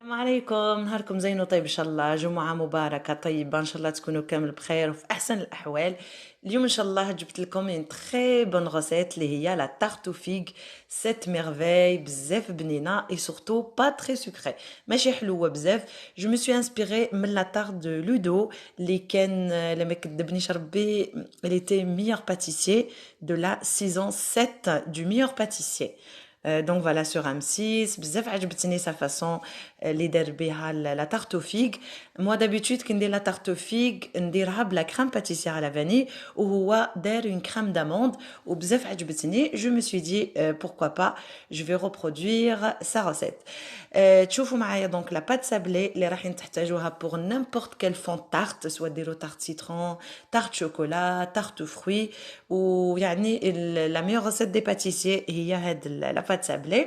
السلام عليكم، نهاركم زين وطيب ان شاء الله. جمعة مباركة طيبة ان شاء الله، تكونوا كامل بخير وفي احسن الاحوال. اليوم ان شاء الله جبت لكم ان تري بون غوسيت اللي هي لا تارت فيغ سيت ميرفاي، بزاف بنينه اي سورتو با تري سكري، ماشي حلوه بزاف. جو مي سوي انسبيري من لا تارت دو لودو اللي كان لا ما كدبنيش ربي il était meilleur pâtissier de la saison 7 du meilleur pâtissier. Donc voilà, sur M6 بزاف عجبتني sa façon اللي دار بها لا tarte aux figues. moi d'habitude كي ندير لا tarte aux figues نديرها بلا crème pâtissière à la vanille وهو دار une crème d'amande وبزاف عجبتني. je me suis dit pourquoi pas, je vais reproduire sa recette. تشوفوا معايا donc la pâte sablée اللي راح تحتاجوها pour n'importe quel fond de tarte, soit ديروا tarte citron, tarte chocolat, tarte fruits. ويعني la meilleure recette des pâtissiers هي هاد la pâte sablée.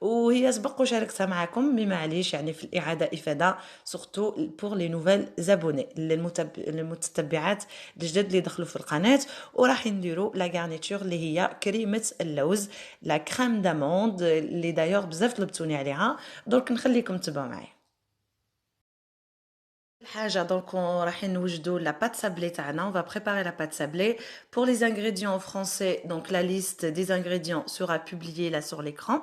وهي سبق وشاركتها معكم بمعليش يعني في الإعادة إفادة سورتو بور لي نوفيل زابوني المتتبعات الجدد اللي دخلوا في القناة. وراح نديرو لا غارنيتور اللي هي كريمة اللوز، لا كريم داموند اللي دايوغ بزاف طلبتوني عليها. درك نخليكم تبعوا معايا. حاجة دونك رايحين نوجدوا لا بات sablée تاعنا. on va préparer la pâte sablée. pour les ingrédients en français, donc la liste des ingrédients sera publiée là sur l'écran.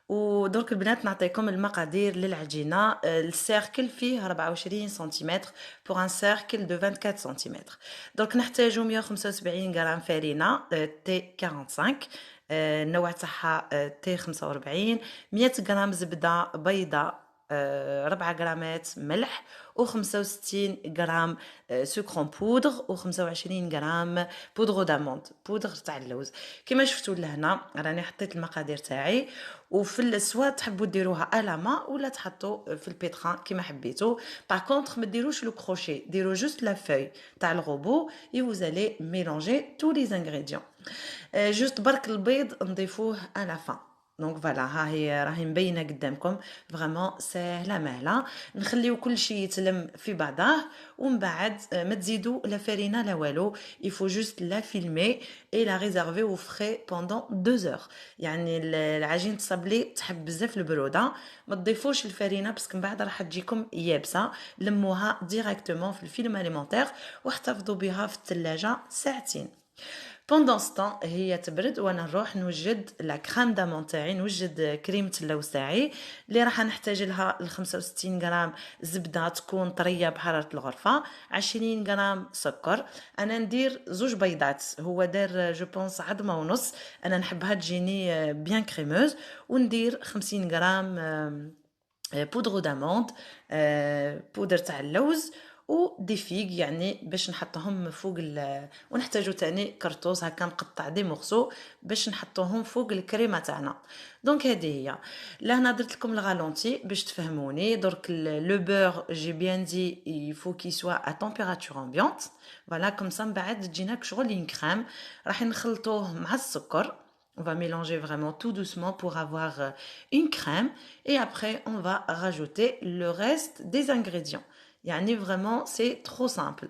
ودرك البنات نعطيكم المقادير للعجينة. السيركل فيه 24 سنتيمتر pour un cercle de 24 سنتيمتر. درك نحتاجو 175 غرام فرينة تي 45، النوع تاعها تي 45، 100 غرام زبدة بيضاء، 4 غرامات ملح، و65 غرام سكر بودر، و25 غرام بودرو داموند، بودر تاع اللوز. كما شفتوا لهنا راني حطيت المقادير تاعي. وفي السوا تحبوا ديروها الاما ولا تحطوا في البيتران كما حبيتوا. باغ كونطخ ما ديروش لو كروشي، ديروا جوست لا فeuille تاع الغوبو et vous allez mélanger tous les ingrédients. جوست برك البيض نضيفوه à la fin. دونك فوالا ها هي راهي مبينه قدامكم، فريمون ساهله ماهله. نخليو كل شيء يتلم في بعضه ومن بعد ما تزيدوا لا فرينه لا والو. il faut juste la filmer et la réserver au frais pendant 2 heures. يعني العجينه الصبلي تحب بزاف البروده، ما تضيفوش الفرينه باسكو من بعد راح تجيكم يابسه. لموها ديريكتومون في الفيلم اليمونتير واحتفظوا بها في الثلاجه ساعتين. بوندون ستون هي تبرد وانا نروح نوجد لا كريم دامون تاعي، نوجد كريمه اللوز تاعي اللي راح نحتاج لها 65 غرام زبده تكون طريه بحراره الغرفه، 20 غرام سكر. انا ندير زوج بيضات، هو دار جو بونس عظمه ونص، انا نحبها تجيني بيان كريموز. وندير 50 غرام بودرو داموند، بودر تاع اللوز، و دي فيغ يعني باش نحطهم فوق ونحتاجو تاني كرطوس هكا نقطع دي مورسو باش نحطوهم فوق الكريمه تاعنا. دونك هذه هي. لهنا درت لكم الغالونتي باش تفهموني. درك لو بور جي بيان دي يفو كي سوا ا تمبيراتور امبيونت، فوالا كوم سا من بعد تجينا كشغل اون كريم. راح نخلطوه مع السكر. On va mélanger vraiment tout doucement pour avoir une crème et après on va rajouter le reste des ingrédients. Yani vraiment c'est trop simple.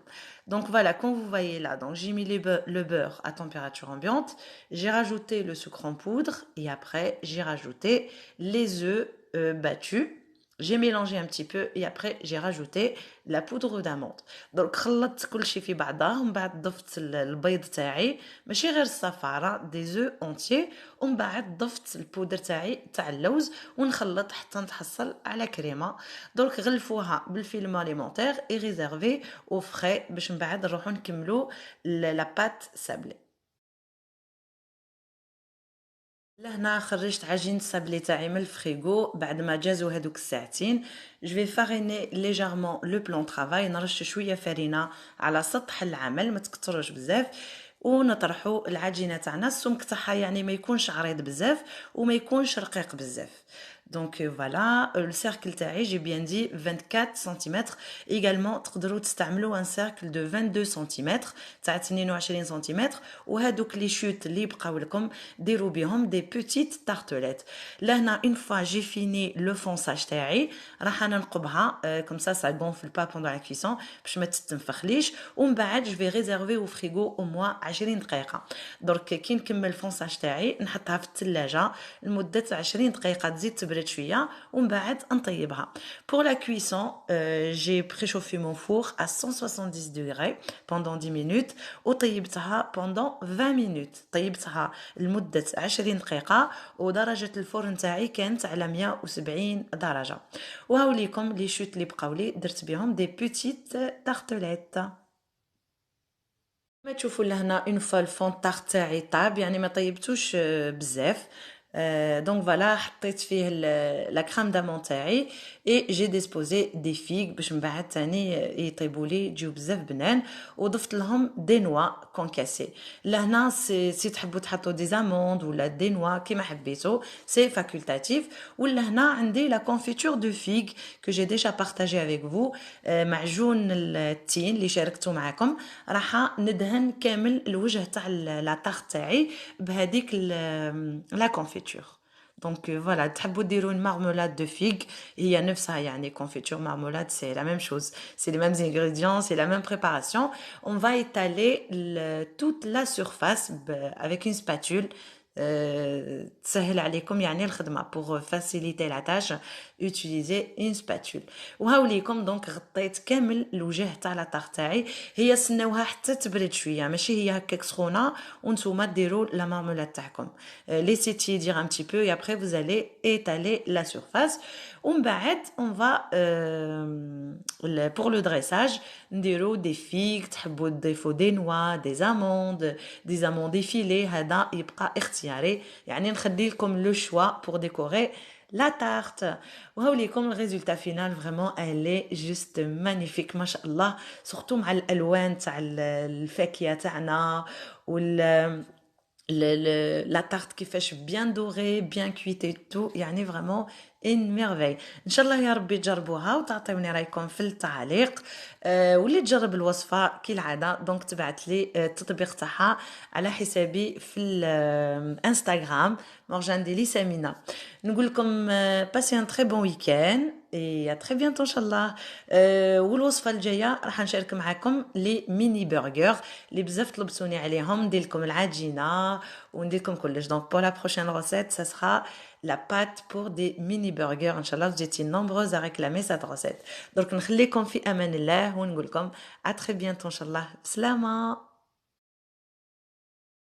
Donc voilà, comme vous voyez là, donc j'ai mis le beurre à température ambiante, j'ai rajouté le sucre en poudre et après j'ai rajouté les œufs battus. J'ai mélangé un petit peu et après j'ai rajouté la poudre d'amande. Donc خلطت كل شيء في بعضه ومن بعد ضفت البيض تاعي، ماشي غير الصفارة، دي زو اونتيي، ومن بعد ضفت البودر تاعي تاع اللوز ونخلط حتى نتحصل على كريمه. درك غلفوها بالفيلم اليمونتير اي ريزيرفي او فري باش من بعد نروحو نكملو لا بات سابلي. لهنا خرجت عجينة الصابلي تاعي من الفريغو بعد ما جازو هادوك الساعتين. جو في فاريني ليجيرمون لو بلون طرافاي، نرش شويه فرينه على سطح العمل، ما تكتروش بزاف. ونطرحوا العجينه تاعنا، السمك تاعها يعني ما يكونش عريض بزاف وما يكونش رقيق بزاف. دونك فوالا لو سيركل تاعي جي بيان دي 24 سنتيمتر. ايغالمون تقدروا تستعملوا ان سيركل دو 22 سنتيمتر تاع 22 سنتيمتر. وهادوك لي شوت اللي بقاو لكم ديروا بهم دي بوتيت تارتوليت. لهنا اون فوا جي فيني لو فونساج تاعي راح انا نقبها كوم سا غونفل با بوندون لا كويسون باش ما تتنفخليش. ومن بعد جو في ريزيرفي او فريغو او موا 20 دقيقه. درك كي نكمل الفونساج تاعي نحطها في الثلاجه لمده 20 دقيقه تزيد تبرد تبرد شويه ومن بعد نطيبها. Pour la cuisson, j'ai préchauffé mon four à 170 degrés pendant 10 minutes وطيبتها pendant 20 minutes. طيبتها لمدة 20 دقيقة ودرجة الفرن تاعي كانت على 170 درجة. وهاوليكم لي شوت اللي بقاولي درت بهم دي بوتيت تارتليت. ما تشوفوا لهنا اون فوا الفون تارت تاعي طاب يعني ما طيبتوش بزاف. دونك فوالا حطيت فيه لا كريم دامون تاعي اي جي ديسبوزي دي فيغ باش من بعد تاني يطيبوا لي يجيو بزاف بنان وضفت لهم دي نوا كونكاسي. لهنا سي تحبوا تحطوا دي زاموند ولا دي نوا كيما حبيتو سي فاكولتاتيف. ولا هنا عندي لا كونفيتور دو فيغ كو جي ديجا بارطاجي افيك فو. معجون التين اللي شاركته معكم راح ندهن كامل الوجه تاع لا طاغ تاعي بهذيك لا كونفيتور. دونك فوالا تحبوا ديروا une marmelade de figue هي نفسها يعني confiture marmelade c'est la même chose, c'est les mêmes ingrédients, c'est la même préparation. On va étaler toute la surface avec une spatule. تسهل عليكم يعني الخدمة pour faciliter la tâche utiliser une spatule. وهاوليكم دونك غطيت كامل الوجه تاع لا طاغ تاعي. هي سناوها حتى تبرد شويه ماشي هي هكاك سخونه وانتوما ديروا لا مارمولاد تاعكم. laissez tiédir un petit peu et après vous allez étaler la surface. ومن بعد on va pour le dressage نديروا des figues تحبوا تضيفوا des noix des amandes effilées هذا يبقى اختياري يعني نخلي لكم لو شوا pour décorer la tarte. وهاوليكم الريزولتا فينال فريمون elle est juste magnifique ما شاء الله surtout مع الالوان تاع الفاكهه تاعنا وال la tarte كيفاش bien dorée bien cuite et tout يعني vraiment une merveille. ان شاء الله يا ربي تجربوها وتعطيوني رايكم في التعليق. واللي تجرب الوصفه كالعاده دونك تبعت لي التطبيق تاعها على حسابي في الانستغرام مورجان ديلي سامينه. نقول لكم باسي ان تري بون ويكاند اي ا تري بيانتو ان شاء الله. والوصفه الجايه راح نشارك معكم لي ميني برجر اللي بزاف طلبتوني عليهم ندير لكم العجينه وندير لكم كلش. دونك pour la prochaine recette ça sera la pâte pour des mini burgers. Inch'Allah, vous étiez nombreuses à réclamer cette recette. Donc, نخليكم في أمان الله ونقول لكم à très bientôt, Inch'Allah. Bslama.